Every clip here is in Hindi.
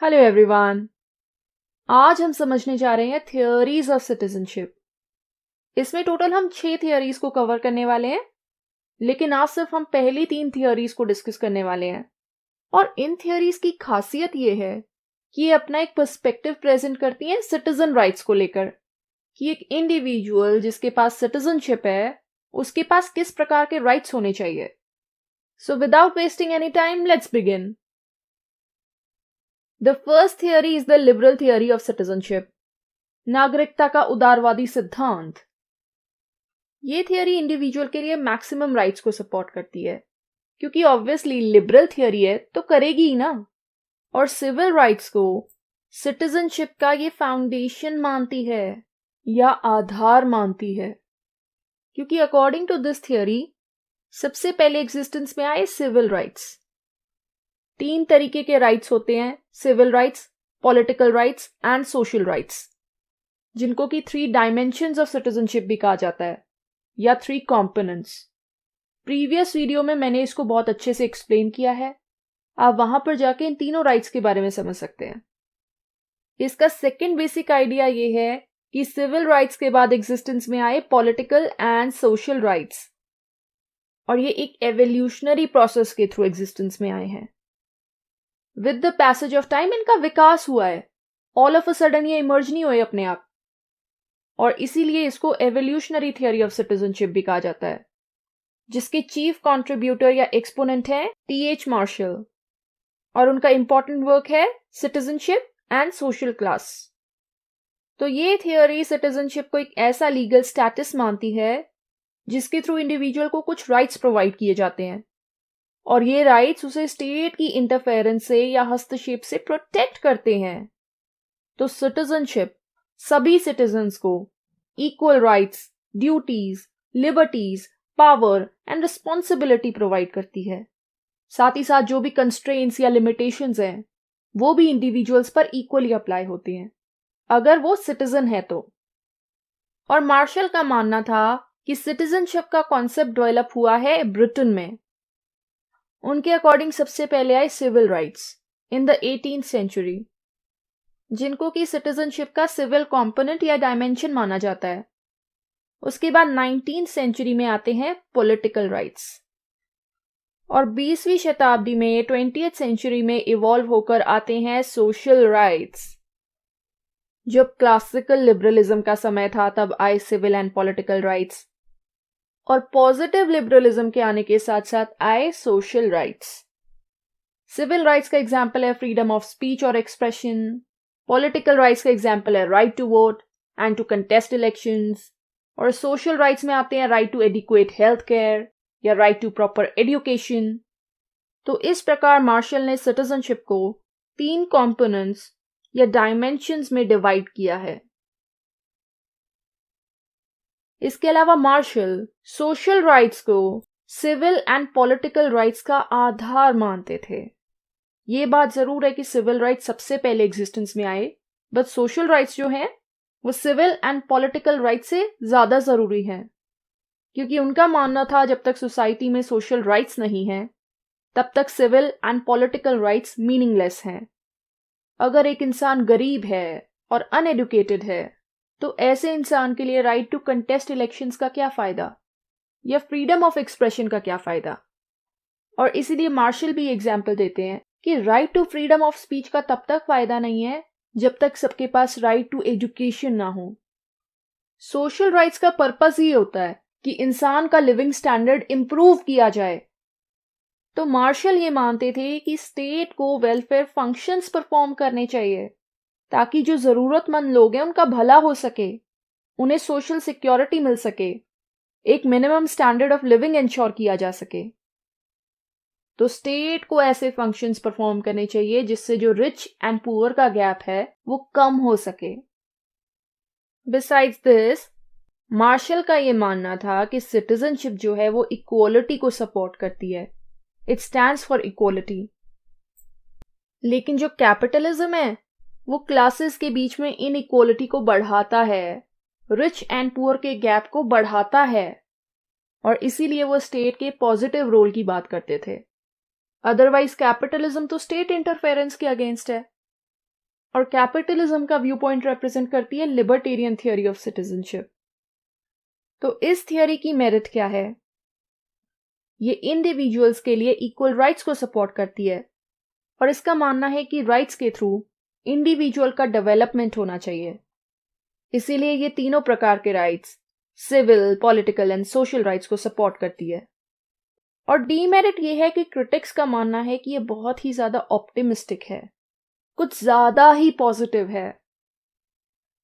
Hello everyone. आज हम समझने जा रहे हैं थियोरीज ऑफ सिटीजनशिप। इसमें टोटल हम 6 थियोरीज को कवर करने वाले हैं, लेकिन आज सिर्फ हम पहली 3 थियोरीज को डिस्कस करने वाले हैं। और इन थियोरीज की खासियत ये है कि ये अपना एक पर्सपेक्टिव प्रेजेंट करती हैं सिटीजन राइट्स को लेकर, कि एक इंडिविजुअल जिसके पास सिटीजनशिप है उसके पास किस प्रकार के राइट्स होने चाहिए। So without wasting any time, let's begin. The first theory is the liberal theory of citizenship. नागरिकता का उदारवादी सिद्धांत। ये थियोरी इंडिविजुअल के लिए मैक्सिमम राइट्स को सपोर्ट करती है, क्योंकि ऑब्वियसली लिबरल थियोरी है तो करेगी ही ना। और सिविल राइट्स को सिटीजनशिप का ये फाउंडेशन मानती है या आधार मानती है, क्योंकि अकॉर्डिंग टू दिस थियोरी सबसे पहले एग्जिस्टेंस में आए सिविल राइट्स। 3 तरीके के राइट्स होते हैं, civil rights, political rights and social rights, जिनको कि 3 डायमेंशंस ऑफ सिटीजनशिप भी कहा जाता है, या 3 कंपोनेंट्स। प्रीवियस वीडियो में मैंने इसको बहुत अच्छे से एक्सप्लेन किया है, आप वहां पर जाके इन तीनों राइट्स के बारे में समझ सकते हैं। इसका सेकेंड बेसिक आइडिया ये है कि सिविल राइट्स के बाद एग्जिस्टेंस में आए पॉलिटिकल एंड सोशल राइट्स, और ये एक एवोल्यूशनरी प्रोसेस के थ्रू एग्जिस्टेंस में आए हैं। With the passage of time इनका विकास हुआ है, ऑल ऑफ अ सडन ये इमर्ज नहीं हुए अपने आप, और इसीलिए इसको एवोल्यूशनरी थियोरी ऑफ सिटीजनशिप भी कहा जाता है, जिसके चीफ कंट्रीब्यूटर या एक्सपोनेंट है टी.एच. मार्शल, और उनका इंपॉर्टेंट वर्क है सिटीजनशिप एंड सोशल क्लास। तो ये थियोरी सिटीजनशिप को एक ऐसा लीगल स्टेटस मानती है जिसके थ्रू इंडिविजुअल को कुछ राइट्स प्रोवाइड किए जाते हैं, और ये राइट्स उसे स्टेट की इंटरफेरेंस से या हस्तक्षेप से प्रोटेक्ट करते हैं। तो सिटीजनशिप सभी सिटीजन्स को equal rights, duties, liberties, power and responsibility provide करती है। साथ ही साथ जो भी कंस्ट्रेंट्स या लिमिटेशंस हैं वो भी इंडिविजुअल्स पर इक्वली अप्लाई होती हैं, अगर वो सिटीजन है तो। और मार्शल का मानना था कि सिटीजनशिप का कॉन्सेप्ट डेवलप हुआ है ब्रिटेन में। उनके अकॉर्डिंग सबसे पहले आए civil rights in the 18th century, जिनको कि सिटीजनशिप का सिविल कंपोनेंट या डायमेंशन माना जाता है। उसके बाद 19th सेंचुरी में आते हैं पॉलिटिकल राइट्स, और 20वीं शताब्दी में 20th सेंचुरी में इवॉल्व होकर आते हैं सोशल राइट्स। जब क्लासिकल लिबरलिज्म का समय था तब आए सिविल एंड पॉलिटिकल राइट्स, और पॉजिटिव लिबरलिज्म के आने के साथ साथ आए सोशल राइट्स। सिविल राइट्स का एग्जाम्पल है फ्रीडम ऑफ स्पीच और एक्सप्रेशन, पॉलिटिकल राइट्स का एग्जाम्पल है right to vote and to contest elections, और सोशल राइट्स में आते हैं right to adequate health care या राइट टू प्रॉपर एजुकेशन। तो इस प्रकार मार्शल ने सिटीजनशिप को 3 कंपोनेंट्स या डायमेंशंस में डिवाइड किया है। इसके अलावा मार्शल सोशल राइट्स को सिविल एंड पॉलिटिकल राइट्स का आधार मानते थे। ये बात जरूर है कि सिविल राइट्स सबसे पहले एग्जिस्टेंस में आए, बट सोशल राइट्स जो हैं वो सिविल एंड पॉलिटिकल राइट्स से ज्यादा जरूरी हैं, क्योंकि उनका मानना था जब तक सोसाइटी में सोशल राइट्स नहीं हैं तब तक civil and political rights meaningless हैं। अगर एक इंसान गरीब है और अनएडुकेटेड है तो ऐसे इंसान के लिए राइट टू कंटेस्ट इलेक्शंस का क्या फायदा, या फ्रीडम ऑफ एक्सप्रेशन का क्या फायदा। और इसीलिए मार्शल भी एग्जाम्पल देते हैं कि right to freedom of speech का तब तक फायदा नहीं है जब तक सबके पास राइट टू एजुकेशन ना हो। सोशल राइट्स का पर्पस ही होता है कि इंसान का लिविंग स्टैंडर्ड इंप्रूव किया जाए। तो मार्शल ये मानते थे कि स्टेट को वेलफेयर फंक्शंस परफॉर्म करने चाहिए ताकि जो जरूरतमंद लोग हैं उनका भला हो सके, उन्हें सोशल सिक्योरिटी मिल सके, एक minimum standard of living ensure किया जा सके। तो स्टेट को ऐसे फंक्शंस परफॉर्म करने चाहिए जिससे जो रिच एंड पुअर का गैप है वो कम हो सके। बिसाइड्स दिस, मार्शल का ये मानना था कि सिटीजनशिप जो है वो इक्वालिटी को सपोर्ट करती है, इट स्टैंड्स फॉर इक्वालिटी। लेकिन जो कैपिटलिज्म है वो क्लासेस के बीच में इनइक्वालिटी को बढ़ाता है, रिच एंड पुअर के गैप को बढ़ाता है, और इसीलिए वो स्टेट के पॉजिटिव रोल की बात करते थे। अदरवाइज कैपिटलिज्म तो स्टेट इंटरफेरेंस के अगेंस्ट है। और कैपिटलिज्म का व्यू पॉइंट रिप्रेजेंट करती है लिबर्टेरियन थियोरी ऑफ सिटीजनशिप। तो इस थियोरी की मेरिट क्या है? ये इंडिविजुअल्स के लिए इक्वल राइट्स को सपोर्ट करती है और इसका मानना है कि राइट्स के थ्रू इंडिविजुअल का डेवलपमेंट होना चाहिए। इसीलिए ये तीनों प्रकार के rights, civil, political and social rights को सपोर्ट करती है। और डीमेरिट ये है कि क्रिटिक्स का मानना है कि ये बहुत ही ज्यादा ऑप्टिमिस्टिक है, कुछ ज्यादा ही पॉजिटिव है।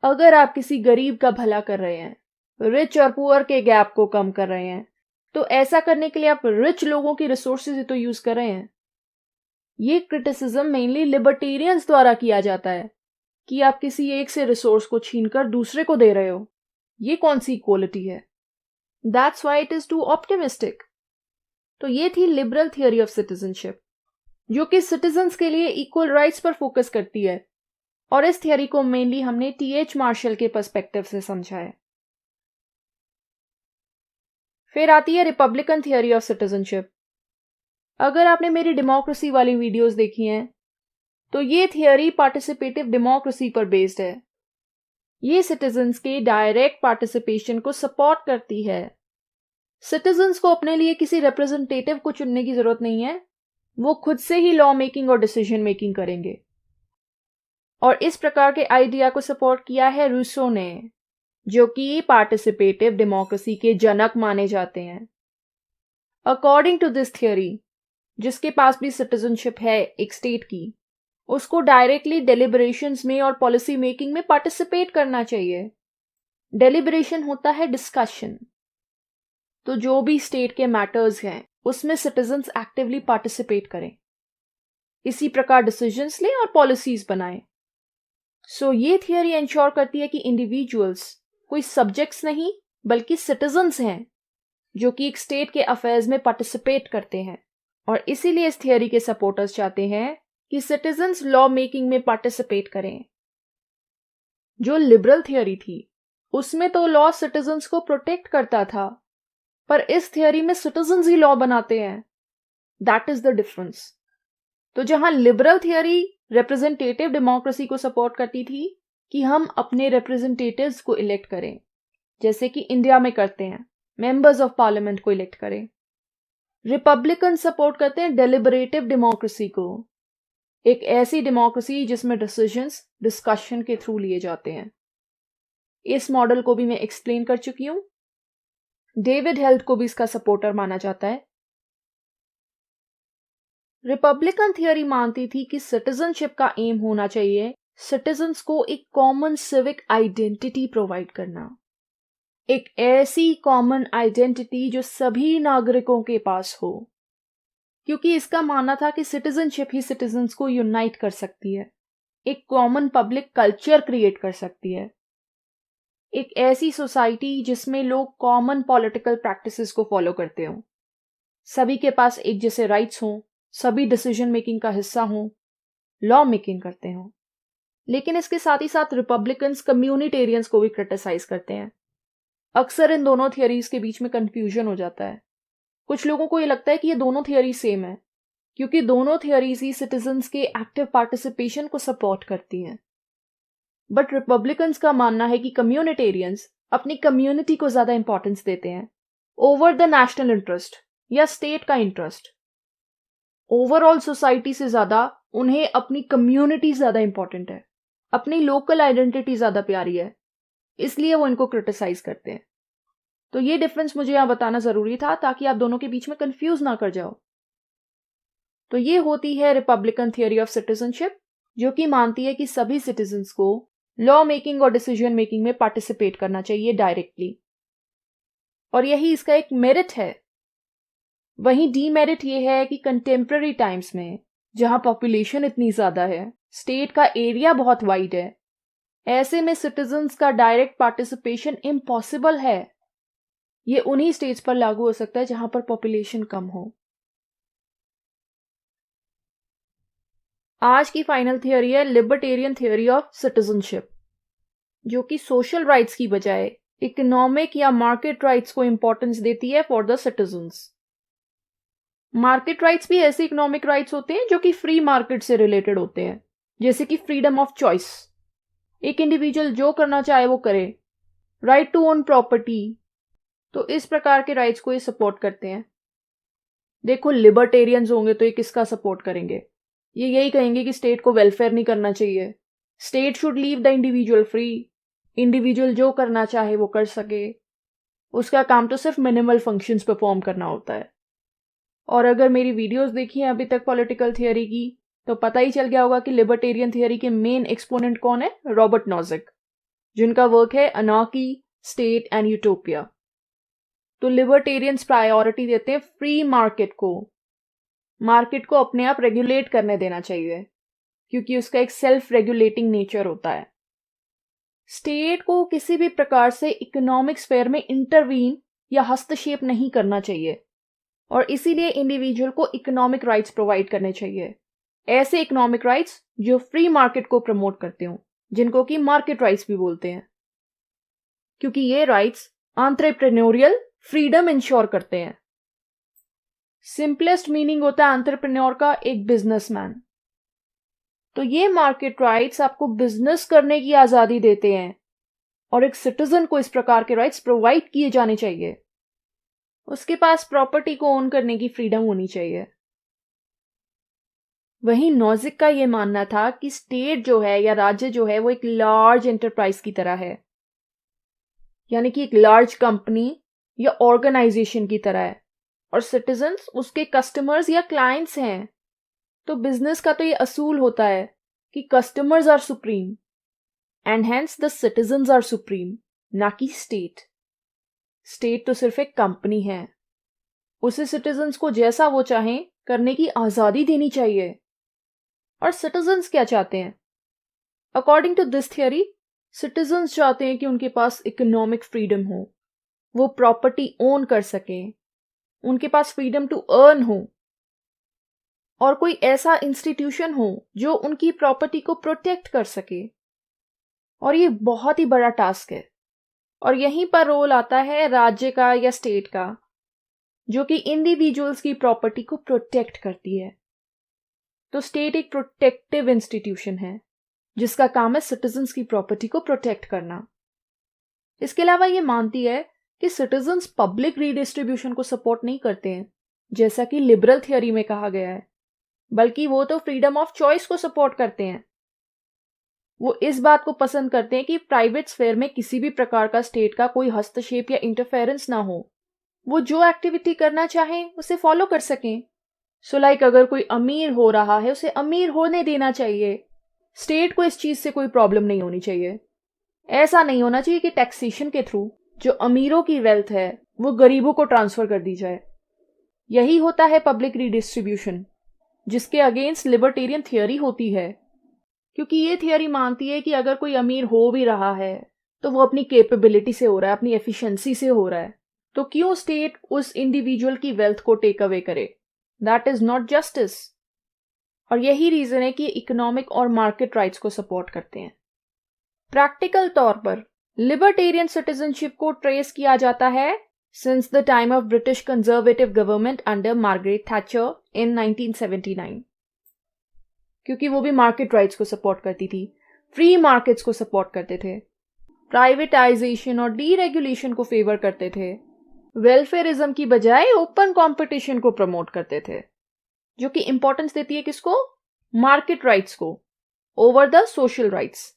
अगर आप किसी गरीब का भला कर रहे हैं, रिच और पुअर के गैप को कम कर रहे हैं, तो ऐसा करने के लिए आप रिच लोगों की रिसोर्सेज ही तो यूज कर रहे हैं। ये क्रिटिसिज्म मेनली लिबर्टेरियंस द्वारा किया जाता है कि आप किसी एक से रिसोर्स को छीनकर दूसरे को दे रहे हो। ये कौन सी इक्वालिटी है? That's why it is to optimistic. तो ये थी लिबरल थियोरी ऑफ सिटीजनशिप, जो कि सिटीजन्स के लिए इक्वल राइट्स पर फोकस करती है। और इस थियोरी को मेनली हमने टीएच मार्शल के पर्सपेक्टिव से समझा है। फिर आती है रिपब्लिकन थियोरी ऑफ सिटीजनशिप। अगर आपने मेरी डेमोक्रेसी वाली वीडियोस देखी हैं, तो ये थियोरी पार्टिसिपेटिव डेमोक्रेसी पर बेस्ड है। ये सिटीजन्स के डायरेक्ट पार्टिसिपेशन को सपोर्ट करती है। सिटीजन्स को अपने लिए किसी रिप्रेजेंटेटिव को चुनने की जरूरत नहीं है, वो खुद से ही लॉ मेकिंग और डिसीजन मेकिंग करेंगे। और इस प्रकार के आइडिया को सपोर्ट किया है रूसो ने, जो कि पार्टिसिपेटिव डेमोक्रेसी के जनक माने जाते हैं। अकॉर्डिंग टू दिस थियोरी, जिसके पास भी सिटीजनशिप है एक स्टेट की, उसको डायरेक्टली डेलिब्रेशंस में और पॉलिसी मेकिंग में पार्टिसिपेट करना चाहिए। डेलिब्रेशन होता है डिस्कशन। तो जो भी स्टेट के मैटर्स हैं उसमें सिटीजन्स एक्टिवली पार्टिसिपेट करें, इसी प्रकार डिसीजंस लें और पॉलिसीज बनाएं। सो ये थियोरी इंश्योर करती है कि इंडिविजुअल्स कोई सब्जेक्ट्स नहीं बल्कि सिटीजन्स हैं, जो कि एक स्टेट के अफेयर्स में पार्टिसिपेट करते हैं। और इसीलिए इस थियोरी के सपोर्टर्स चाहते हैं कि सिटीजन्स लॉ मेकिंग में पार्टिसिपेट करें। जो लिबरल थियोरी थी उसमें तो लॉ सिटीजन्स को प्रोटेक्ट करता था, पर इस थियोरी में सिटीजन्स ही लॉ बनाते हैं। That is the difference. तो जहां लिबरल थियोरी रिप्रेजेंटेटिव डेमोक्रेसी को सपोर्ट करती थी कि हम अपने रिप्रेजेंटेटिव्स को इलेक्ट करें, जैसे कि इंडिया में करते हैं, मेंबर्स ऑफ पार्लियामेंट को इलेक्ट करें, रिपब्लिकन सपोर्ट करते हैं डेलिबरेटिव डेमोक्रेसी को, एक ऐसी डेमोक्रेसी जिसमें डिसीजंस डिस्कशन के थ्रू लिए जाते हैं। इस मॉडल को भी मैं एक्सप्लेन कर चुकी हूं। डेविड हेल्थ को भी इसका सपोर्टर माना जाता है। रिपब्लिकन थियोरी मानती थी कि सिटीजनशिप का एम होना चाहिए सिटीजन्स को एक कॉमन सिविक आइडेंटिटी प्रोवाइड करना, एक ऐसी कॉमन आइडेंटिटी जो सभी नागरिकों के पास हो, क्योंकि इसका मानना था कि सिटीजनशिप ही सिटीजन्स को यूनाइट कर सकती है, एक कॉमन पब्लिक कल्चर क्रिएट कर सकती है, एक ऐसी सोसाइटी जिसमें लोग कॉमन पॉलिटिकल प्रैक्टिसेस को फॉलो करते हो, सभी के पास एक जैसे राइट्स हों, सभी डिसीजन मेकिंग का हिस्सा हों, लॉ मेकिंग करते हों। लेकिन इसके साथ ही साथ रिपब्लिकन्स कम्युनिटेरियंस को भी क्रिटिसाइज करते हैं। अक्सर इन दोनों थियरीज के बीच में कंफ्यूजन हो जाता है। कुछ लोगों को ये लगता है कि ये दोनों थियरी सेम है, क्योंकि दोनों थियरीज ही सिटीजन्स के एक्टिव पार्टिसिपेशन को सपोर्ट करती हैं। बट रिपब्लिकन्स का मानना है कि कम्युनिटेरियंस अपनी कम्युनिटी को ज्यादा इंपॉर्टेंस देते हैं ओवर द नेशनल इंटरेस्ट या स्टेट का इंटरेस्ट। ओवरऑल सोसाइटी से ज्यादा उन्हें अपनी कम्युनिटी ज्यादा इंपॉर्टेंट है, अपनी लोकल आइडेंटिटी ज्यादा प्यारी है, इसलिए वो इनको क्रिटिसाइज करते हैं। तो ये डिफरेंस मुझे यहां बताना जरूरी था ताकि आप दोनों के बीच में कंफ्यूज ना कर जाओ। तो ये होती है रिपब्लिकन थियोरी ऑफ सिटीजनशिप, जो कि मानती है कि सभी सिटीजन्स को लॉ मेकिंग और डिसीजन मेकिंग में पार्टिसिपेट करना चाहिए डायरेक्टली, और यही इसका एक मेरिट है। वहीं डीमेरिट ये है कि कंटेम्प्रेरी टाइम्स में, जहां पॉपुलेशन इतनी ज्यादा है, स्टेट का एरिया बहुत वाइड है, ऐसे में सिटीजन्स का डायरेक्ट पार्टिसिपेशन इम्पॉसिबल है। ये उन्हीं स्टेट्स पर लागू हो सकता है जहां पर पॉपुलेशन कम हो। आज की फाइनल थियोरी है लिबर्टेरियन थियोरी ऑफ सिटीजनशिप, जो कि सोशल राइट्स की बजाय इकोनॉमिक या मार्केट राइट्स को इंपॉर्टेंस देती है for the citizens. Market rights भी ऐसे इकोनॉमिक राइट्स होते हैं जो कि फ्री मार्केट से रिलेटेड होते हैं, जैसे कि फ्रीडम ऑफ चॉइस, एक इंडिविजुअल जो करना चाहे वो करे, राइट टू ओन प्रॉपर्टी, तो इस प्रकार के राइट्स को ये सपोर्ट करते हैं। देखो, लिबर्टेरियंस होंगे तो ये किसका सपोर्ट करेंगे? ये यही कहेंगे कि स्टेट को वेलफेयर नहीं करना चाहिए, state should leave the individual free, individual जो करना चाहे वो कर सके, उसका काम तो सिर्फ मिनिमल फंक्शंस परफॉर्म करना होता है। और अगर मेरी वीडियोस देखी हैं अभी तक पॉलिटिकल थियोरी की, तो पता ही चल गया होगा कि लिबर्टेरियन थियोरी के मेन एक्सपोनेंट कौन है? रॉबर्ट नॉजिक, जिनका वर्क है अनार्की, स्टेट एंड यूटोपिया। तो लिबर्टेरियंस प्रायोरिटी देते हैं फ्री मार्केट को अपने आप रेगुलेट करने देना चाहिए, क्योंकि उसका एक सेल्फ रेगुलेटिंग नेचर होता है। स्टेट को किसी भी प्रकार से इकोनॉमिक स्फेयर में इंटरवीन या हस्तक्षेप नहीं करना चाहिए, और इसीलिए इंडिविजुअल को इकोनॉमिक राइट्स प्रोवाइड करने चाहिए, ऐसे इकोनॉमिक राइट्स जो फ्री मार्केट को प्रमोट करते हों, जिनको कि मार्केट राइट्स भी बोलते हैं, क्योंकि ये राइट्स एंटरप्रेन्योरियल फ्रीडम इंश्योर करते हैं। सिंपलेस्ट मीनिंग होता है एंटरप्रेन्योर का एक बिजनेसमैन। तो ये मार्केट राइट्स आपको बिजनेस करने की आजादी देते हैं, और एक सिटीजन को इस प्रकार के राइट्स प्रोवाइड किए जाने चाहिए। उसके पास प्रॉपर्टी को ओन करने की फ्रीडम होनी चाहिए। वहीं नॉजिक का यह मानना था कि स्टेट जो है या राज्य जो है वो एक लार्ज एंटरप्राइज की तरह है, यानी कि एक लार्ज कंपनी या ऑर्गेनाइजेशन की तरह है, और सिटीजन्स उसके कस्टमर्स या क्लाइंट्स हैं। तो बिजनेस का तो ये असूल होता है कि customers are supreme and hence the citizens are supreme, ना कि स्टेट। स्टेट तो सिर्फ एक कंपनी है, उसे सिटीजन्स को जैसा वो चाहें करने की आजादी देनी चाहिए। और सिटीजन्स क्या चाहते हैं? According to this theory, citizens चाहते हैं कि उनके पास इकोनॉमिक फ्रीडम हो, वो प्रॉपर्टी ओन कर सकें, उनके पास फ्रीडम टू अर्न हो, और कोई ऐसा इंस्टीट्यूशन हो जो उनकी प्रॉपर्टी को प्रोटेक्ट कर सके। और ये बहुत ही बड़ा टास्क है, और यहीं पर रोल आता है राज्य का या स्टेट का, जो कि इंडिविजुअल्स की प्रॉपर्टी को प्रोटेक्ट करती है। तो स्टेट एक प्रोटेक्टिव इंस्टीट्यूशन है जिसका काम है सिटीजन्स की प्रॉपर्टी को प्रोटेक्ट करना। इसके अलावा ये मानती है कि सिटीजन्स पब्लिक रीडिस्ट्रीब्यूशन को सपोर्ट नहीं करते हैं, जैसा कि लिबरल थियोरी में कहा गया है, बल्कि वो तो फ्रीडम ऑफ चॉइस को सपोर्ट करते हैं। वो इस बात को पसंद करते हैं कि प्राइवेट स्फेयर में किसी भी प्रकार का स्टेट का कोई हस्तक्षेप या इंटरफेरेंस ना हो, वो जो एक्टिविटी करना चाहें उसे फॉलो कर सकें। सो लाइक अगर कोई अमीर हो रहा है उसे अमीर होने देना चाहिए, स्टेट को इस चीज से कोई प्रॉब्लम नहीं होनी चाहिए। ऐसा नहीं होना चाहिए कि टैक्सेशन के थ्रू जो अमीरों की वेल्थ है वो गरीबों को ट्रांसफर कर दी जाए। यही होता है पब्लिक रीडिस्ट्रीब्यूशन, जिसके अगेंस्ट लिबर्टेरियन थियोरी होती है, क्योंकि ये थियोरी मानती है कि अगर कोई अमीर हो भी रहा है तो वो अपनी कैपेबिलिटी से हो रहा है, अपनी एफिशिएंसी से हो रहा है, तो क्यों स्टेट उस इंडिविजुअल की वेल्थ को टेक अवे करे? That is not justice. और यही रीजन है कि इकोनॉमिक और मार्केट राइट्स को सपोर्ट करते हैं। प्रैक्टिकल तौर पर लिबर्टेरियन सिटीजनशिप को ट्रेस किया जाता है since the time of British Conservative government under Margaret Thatcher in 1979, क्योंकि वो भी मार्केट राइट्स को सपोर्ट करती थी, फ्री मार्केट्स को सपोर्ट करते थे, प्राइवेटाइजेशन और डीरेगुलेशन को फेवर करते थे, वेलफेयरिज्म की बजाय ओपन कंपटीशन को प्रमोट करते थे, जो कि इंपॉर्टेंस देती है किसको? मार्केट राइट्स को ओवर द सोशल राइट्स।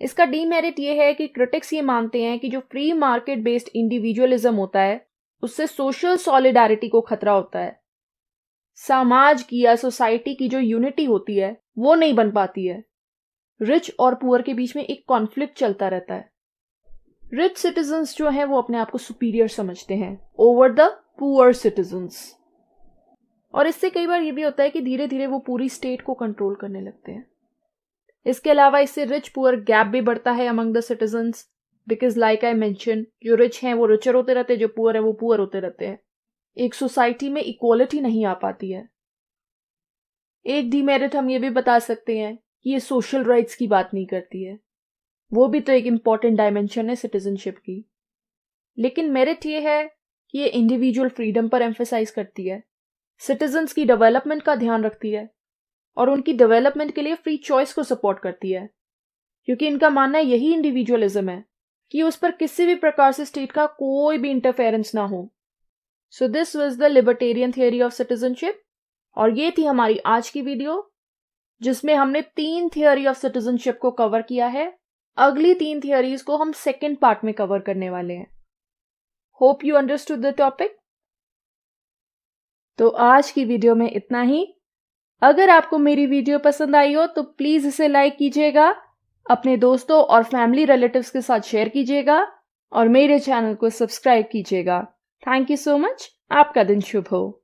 इसका डीमेरिट ये है कि क्रिटिक्स ये मानते हैं कि जो फ्री मार्केट बेस्ड इंडिविजुअलिज्म होता है उससे सोशल सॉलिडारिटी को खतरा होता है। समाज की या सोसाइटी की जो यूनिटी होती है वो नहीं बन पाती है। रिच और पुअर के बीच में एक कॉन्फ्लिक्ट चलता रहता है। रिच सिटीजन्स जो हैं वो अपने आप को सुपीरियर समझते हैं ओवर द पुअर सिटीजन्स, और इससे कई बार ये भी होता है कि धीरे धीरे वो पूरी स्टेट को कंट्रोल करने लगते हैं। इसके अलावा इससे रिच पुअर गैप भी बढ़ता है among the citizens, because like I mention, जो रिच हैं वो रिचर होते रहते हैं, जो पुअर है वो पुअर होते रहते हैं। एक सोसाइटी में इक्वालिटी नहीं आ पाती है। एक डीमेरिट हम ये भी बता सकते हैं कि ये सोशल राइट्स की बात नहीं करती है, वो भी तो एक इम्पॉर्टेंट डायमेंशन है सिटीजनशिप की। लेकिन मेरिट ये है कि ये इंडिविजुअल फ्रीडम पर एम्फेसाइज करती है, सिटीजन्स की डेवलपमेंट का ध्यान रखती है, और उनकी डेवलपमेंट के लिए फ्री चॉइस को सपोर्ट करती है, क्योंकि इनका मानना यही इंडिविजुअलिज्म है कि उस पर किसी भी प्रकार से स्टेट का कोई भी इंटरफेरेंस ना हो। So this was the libertarian theory of citizenship, और ये थी हमारी आज की वीडियो जिसमें हमने 3 थियरी ऑफ सिटीजनशिप को कवर किया है। अगली 3 थियरीज को हम सेकेंड पार्ट में कवर करने वाले हैं। Hope you understood the topic. तो आज की वीडियो में इतना ही। अगर आपको मेरी वीडियो पसंद आई हो तो प्लीज इसे लाइक कीजिएगा, अपने दोस्तों और फैमिली रिलेटिव्स के साथ शेयर कीजिएगा और मेरे चैनल को सब्सक्राइब कीजिएगा। Thank you so much. आपका दिन शुभ हो।